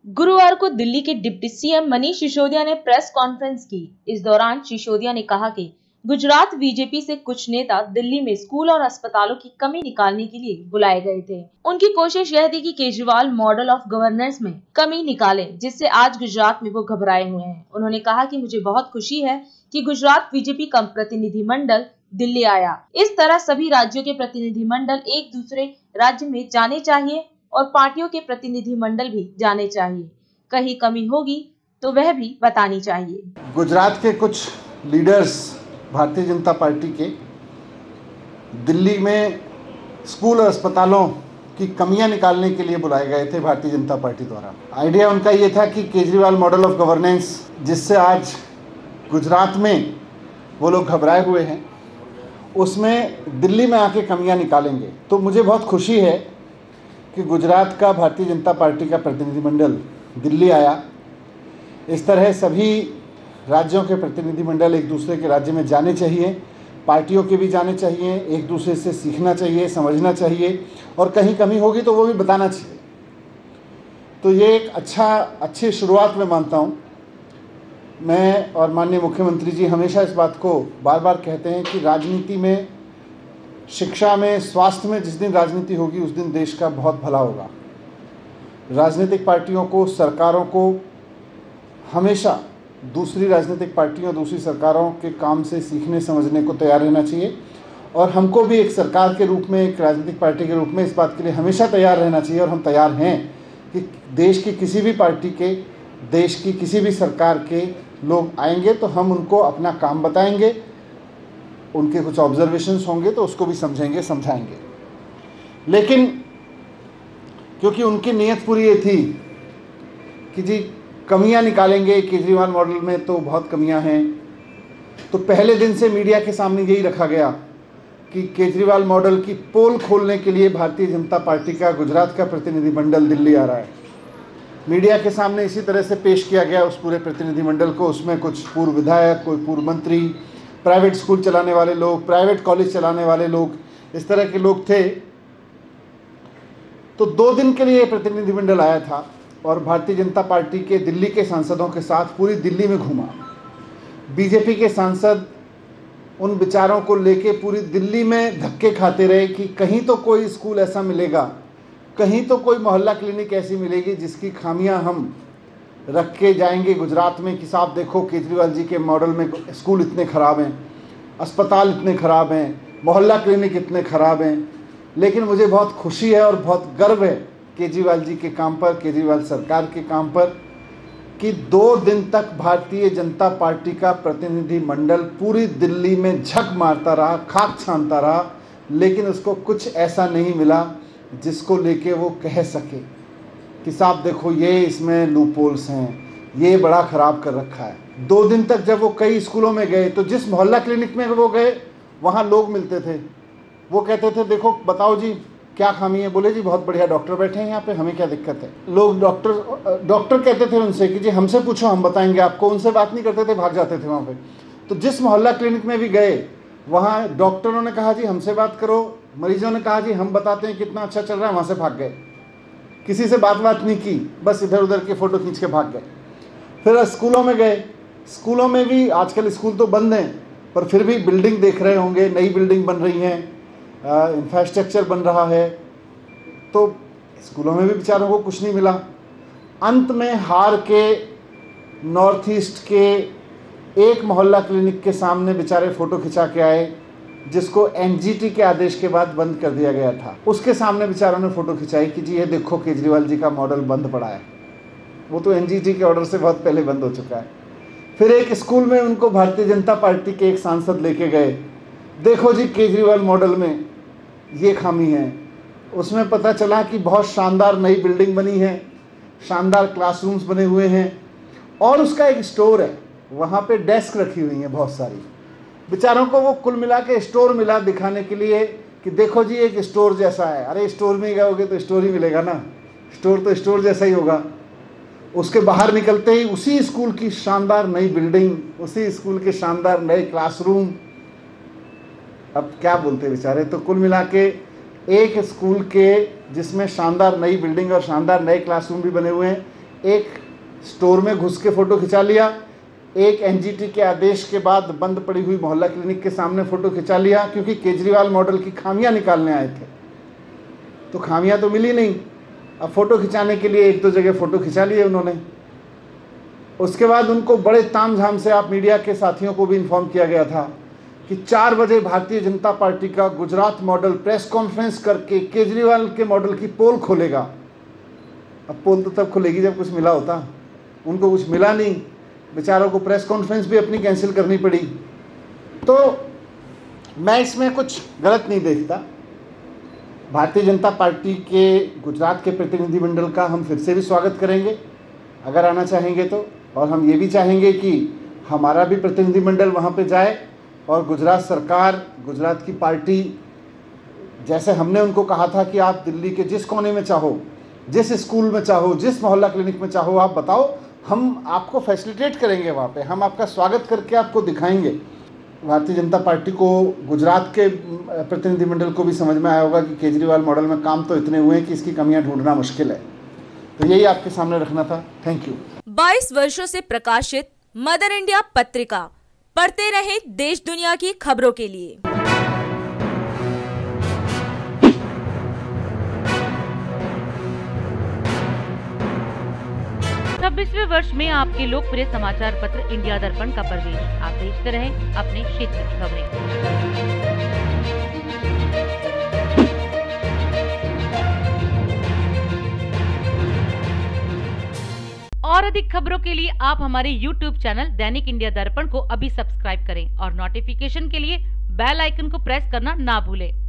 गुरुवार को दिल्ली के डिप्टी सीएम मनीष सिसोदिया ने प्रेस कॉन्फ्रेंस की। इस दौरान सिसोदिया ने कहा कि गुजरात बीजेपी से कुछ नेता दिल्ली में स्कूल और अस्पतालों की कमी निकालने के लिए बुलाए गए थे। उनकी कोशिश यह थी कि केजरीवाल मॉडल ऑफ गवर्नेंस में कमी निकाले, जिससे आज गुजरात में वो घबराए हुए हैं। उन्होंने कहा कि मुझे बहुत खुशी है कि गुजरात बीजेपी का प्रतिनिधिमंडल दिल्ली आया। इस तरह सभी राज्यों के प्रतिनिधिमंडल एक दूसरे राज्य में जाने चाहिए और पार्टियों के प्रतिनिधिमंडल भी जाने चाहिए। कहीं कमी होगी तो वह भी बतानी चाहिए। गुजरात के कुछ लीडर्स भारतीय जनता पार्टी के दिल्ली में स्कूल और अस्पतालों की कमियां निकालने के लिए बुलाए गए थे भारतीय जनता पार्टी द्वारा। आइडिया उनका ये था कि केजरीवाल मॉडल ऑफ गवर्नेंस, जिससे आज गुजरात में वो लोग घबराए हुए हैं, उसमें दिल्ली में आके कमियां निकालेंगे। तो मुझे बहुत खुशी है कि गुजरात का भारतीय जनता पार्टी का प्रतिनिधिमंडल दिल्ली आया। इस तरह सभी राज्यों के प्रतिनिधिमंडल एक दूसरे के राज्य में जाने चाहिए, पार्टियों के भी जाने चाहिए, एक दूसरे से सीखना चाहिए, समझना चाहिए और कहीं कमी होगी तो वो भी बताना चाहिए। तो ये एक अच्छी शुरुआत मैं मानता हूँ। मैं और माननीय मुख्यमंत्री जी हमेशा इस बात को बार बार कहते हैं कि राजनीति में, शिक्षा में, स्वास्थ्य में जिस दिन राजनीति होगी उस दिन देश का बहुत भला होगा। राजनीतिक पार्टियों को, सरकारों को हमेशा दूसरी राजनीतिक पार्टियों, दूसरी सरकारों के काम से सीखने समझने को तैयार रहना चाहिए और हमको भी एक सरकार के रूप में, एक राजनीतिक पार्टी के रूप में इस बात के लिए हमेशा तैयार रहना चाहिए। और हम तैयार हैं कि देश की किसी भी पार्टी के, देश की किसी भी सरकार के लोग आएंगे तो हम उनको अपना काम बताएंगे, उनके कुछ ऑब्जर्वेशंस होंगे तो उसको भी समझेंगे, समझाएंगे। लेकिन क्योंकि उनकी नीयत पूरी ये थी कि जी कमियां निकालेंगे, केजरीवाल मॉडल में तो बहुत कमियां हैं, तो पहले दिन से मीडिया के सामने यही रखा गया कि केजरीवाल मॉडल की पोल खोलने के लिए भारतीय जनता पार्टी का गुजरात का प्रतिनिधिमंडल दिल्ली आ रहा है। मीडिया के सामने इसी तरह से पेश किया गया उस पूरे प्रतिनिधिमंडल को। उसमें कुछ पूर्व विधायक, कोई पूर्व मंत्री, प्राइवेट स्कूल चलाने वाले लोग, प्राइवेट कॉलेज चलाने वाले लोग, इस तरह के लोग थे। तो 2 दिन के लिए प्रतिनिधिमंडल आया था और भारतीय जनता पार्टी के दिल्ली के सांसदों के साथ पूरी दिल्ली में घूमा। बीजेपी के सांसद उन विचारों को लेके पूरी दिल्ली में धक्के खाते रहे कि कहीं तो कोई स्कूल ऐसा मिलेगा, कहीं तो कोई मोहल्ला क्लिनिक ऐसी मिलेगी जिसकी खामियां हम रख के जाएंगे गुजरात में कि साहब देखो केजरीवाल जी के मॉडल में स्कूल इतने ख़राब हैं, अस्पताल इतने ख़राब हैं, मोहल्ला क्लिनिक इतने ख़राब हैं। लेकिन मुझे बहुत खुशी है और बहुत गर्व है केजरीवाल जी के काम पर, केजरीवाल सरकार के काम पर, कि 2 दिन तक भारतीय जनता पार्टी का प्रतिनिधिमंडल पूरी दिल्ली में झक मारता रहा, खाक छानता रहा, लेकिन उसको कुछ ऐसा नहीं मिला जिसको लेके वो कह सके कि साहब देखो ये इसमें लूपहोल्स हैं, ये बड़ा ख़राब कर रखा है। 2 दिन तक जब वो कई स्कूलों में गए तो जिस मोहल्ला क्लिनिक में वो गए वहाँ लोग मिलते थे, वो कहते थे देखो बताओ जी क्या खामी है। बोले जी बहुत बढ़िया डॉक्टर बैठे हैं यहाँ पे, हमें क्या दिक्कत है। लोग डॉक्टर कहते थे उनसे कि जी हमसे पूछो हम बताएंगे आपको। उनसे बात नहीं करते थे, भाग जाते थे वहाँ पे। तो जिस मोहल्ला क्लिनिक में भी गए वहाँ डॉक्टरों ने कहा जी हमसे बात करो, मरीजों ने कहा जी हम बताते हैं कितना अच्छा चल रहा है, वहाँ से भाग गए। किसी से बात नहीं की, बस इधर उधर के फ़ोटो खींच के भाग गए। फिर स्कूलों में गए, स्कूलों में भी आजकल स्कूल तो बंद हैं पर फिर भी बिल्डिंग देख रहे होंगे, नई बिल्डिंग बन रही हैं, इंफ्रास्ट्रक्चर बन रहा है। तो स्कूलों में भी बेचारों को कुछ नहीं मिला। अंत में हार के नॉर्थ ईस्ट के एक मोहल्ला क्लिनिक के सामने बेचारे फ़ोटो खिंचा के आए, जिसको एनजीटी के आदेश के बाद बंद कर दिया गया था। उसके सामने बेचारों ने फ़ोटो खिंचाई कि जी ये देखो केजरीवाल जी का मॉडल बंद पड़ा है। वो तो एनजीटी के ऑर्डर से बहुत पहले बंद हो चुका है। फिर एक स्कूल में उनको भारतीय जनता पार्टी के एक सांसद लेके गए, देखो जी केजरीवाल मॉडल में ये खामी है। उसमें पता चला कि बहुत शानदार नई बिल्डिंग बनी है, शानदार क्लासरूम्स बने हुए हैं और उसका एक स्टोर है, वहाँ पे डेस्क रखी हुई हैं बहुत सारी। बेचारों को वो कुल मिला के स्टोर मिला दिखाने के लिए कि देखो जी एक स्टोर जैसा है। अरे स्टोर में गए तो स्टोर ही मिलेगा ना, स्टोर तो स्टोर जैसा ही होगा। उसके बाहर निकलते ही उसी स्कूल की शानदार नई बिल्डिंग, उसी स्कूल के शानदार नए क्लासरूम। अब क्या बोलते बेचारे। तो कुल मिला के एक स्कूल के जिसमें शानदार नई बिल्डिंग और शानदार नए क्लासरूम भी बने हुए हैं, एक स्टोर में घुस के फ़ोटो खिंचा लिया, एक एनजीटी के आदेश के बाद बंद पड़ी हुई मोहल्ला क्लिनिक के सामने फ़ोटो खिंचा लिया, क्योंकि केजरीवाल मॉडल की खामियां निकालने आए थे। तो खामियां तो मिली नहीं, अब फ़ोटो खिंचाने के लिए एक दो जगह फ़ोटो खिंचा लिए उन्होंने। उसके बाद उनको बड़े तामझाम से, आप मीडिया के साथियों को भी इन्फॉर्म किया गया था कि 4 बजे भारतीय जनता पार्टी का गुजरात मॉडल प्रेस कॉन्फ्रेंस करके केजरीवाल के मॉडल की पोल खोलेगा। अब पोल तो तब खुलेगी जब कुछ मिला होता, उनको कुछ मिला नहीं, बेचारों को प्रेस कॉन्फ्रेंस भी अपनी कैंसिल करनी पड़ी। तो मैं इसमें कुछ गलत नहीं देखता। भारतीय जनता पार्टी के गुजरात के प्रतिनिधिमंडल का हम फिर से भी स्वागत करेंगे अगर आना चाहेंगे तो, और हम ये भी चाहेंगे कि हमारा भी प्रतिनिधिमंडल वहाँ पे जाए और गुजरात सरकार, गुजरात की पार्टी, जैसे हमने उनको कहा था कि आप दिल्ली के जिस कोने में चाहो, जिस स्कूल में चाहो, जिस मोहल्ला क्लिनिक में चाहो, आप बताओ, हम आपको फैसिलिटेट करेंगे वहाँ पे, हम आपका स्वागत करके आपको दिखाएंगे। भारतीय जनता पार्टी को, गुजरात के प्रतिनिधिमंडल को भी समझ में आया होगा कि केजरीवाल मॉडल में काम तो इतने हुए हैं कि इसकी कमियां ढूंढना मुश्किल है। तो यही आपके सामने रखना था। Thank you. 22 वर्षों से प्रकाशित मदर इंडिया पत्रिका, पढ़ते रहे देश दुनिया की खबरों के लिए। 26वें वर्ष में आपके लोकप्रिय समाचार पत्र इंडिया दर्पण का प्रवेश। आप देखते रहे अपने क्षेत्र की खबरें। और अधिक खबरों के लिए आप हमारे YouTube चैनल दैनिक इंडिया दर्पण को अभी सब्सक्राइब करें और नोटिफिकेशन के लिए बेल आइकन को प्रेस करना ना भूलें।